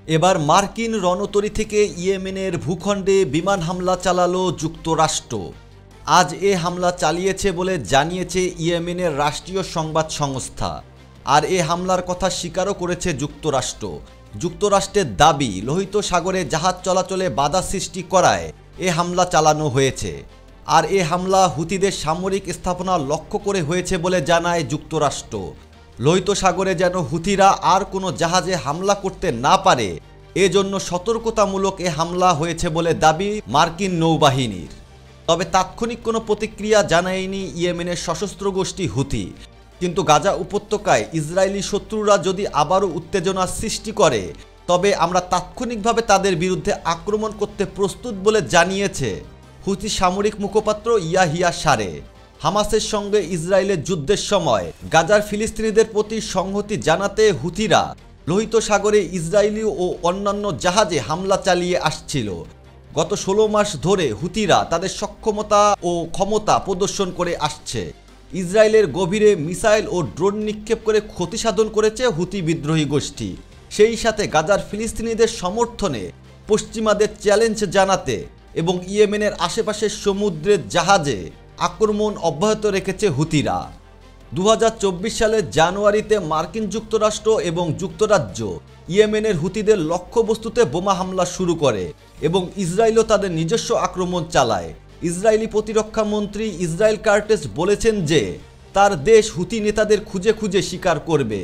এবার মার্কিন রণতরী থেকে ইয়েমেনের ভূখণ্ডে বিমান হামলা চালালো যুক্তরাষ্ট্র। আজ এ হামলা চালিয়েছে বলে জানিয়েছে ইয়েমেনের রাষ্ট্রীয় সংবাদ সংস্থা। আর এ হামলার কথা স্বীকারও করেছে যুক্তরাষ্ট্র। যুক্তরাষ্ট্রের দাবি, লোহিত সাগরে জাহাজ চলাচলে বাধা সৃষ্টি করায় এ হামলা চালানো হয়েছে। আর এ হামলা হুতিদের সামরিক স্থাপনা লক্ষ্য করে হয়েছে বলে জানায় যুক্তরাষ্ট্র। লোহিত সাগরে যেন হুতিরা আর কোনো জাহাজে হামলা করতে না পারে, এজন্য সতর্কতামূলক এ হামলা হয়েছে বলে দাবি মার্কিন নৌবাহিনীর। তবে তাৎক্ষণিক কোনো প্রতিক্রিয়া জানায়নি ইয়েমেনের সশস্ত্র গোষ্ঠী হুতি। কিন্তু গাজা উপত্যকায় ইসরায়েলি শত্রুরা যদি আবারও উত্তেজনা সৃষ্টি করে, তবে আমরা তাৎক্ষণিকভাবে তাদের বিরুদ্ধে আক্রমণ করতে প্রস্তুত বলে জানিয়েছে হুতি সামরিক মুখপাত্র ইয়াহিয়া সারে। হামাসের সঙ্গে ইসরায়েলের যুদ্ধের সময় গাজার ফিলিস্তিনিদের প্রতি সংহতি জানাতে হুতিরা লোহিত সাগরে ইসরায়েলি ও অন্যান্য জাহাজে হামলা চালিয়ে আসছিল। গত 16 মাস ধরে হুতিরা তাদের সক্ষমতা ও ক্ষমতা প্রদর্শন করে আসছে। ইসরায়েলের গভীরে মিসাইল ও ড্রোন নিক্ষেপ করে ক্ষতি সাধন করেছে হুতি বিদ্রোহী গোষ্ঠী। সেই সাথে গাজার ফিলিস্তিনিদের সমর্থনে পশ্চিমাদের চ্যালেঞ্জ জানাতে এবং ইয়েমেনের আশেপাশের সমুদ্রের জাহাজে আক্রমণ অব্যাহত রেখেছে হুতিরা। 2024 সালের জানুয়ারিতে মার্কিন যুক্তরাষ্ট্র এবং যুক্তরাজ্য ইয়েমেনের হুতিদের লক্ষ্যবস্তুতে বোমা হামলা শুরু করে এবং ইসরায়েলও তাদের নিজস্ব আক্রমণ চালায়। ইসরায়েলি প্রতিরক্ষা মন্ত্রী ইসরায়েল কার্টেস বলেছেন যে তার দেশ হুতি নেতাদের খুঁজে খুঁজে শিকার করবে।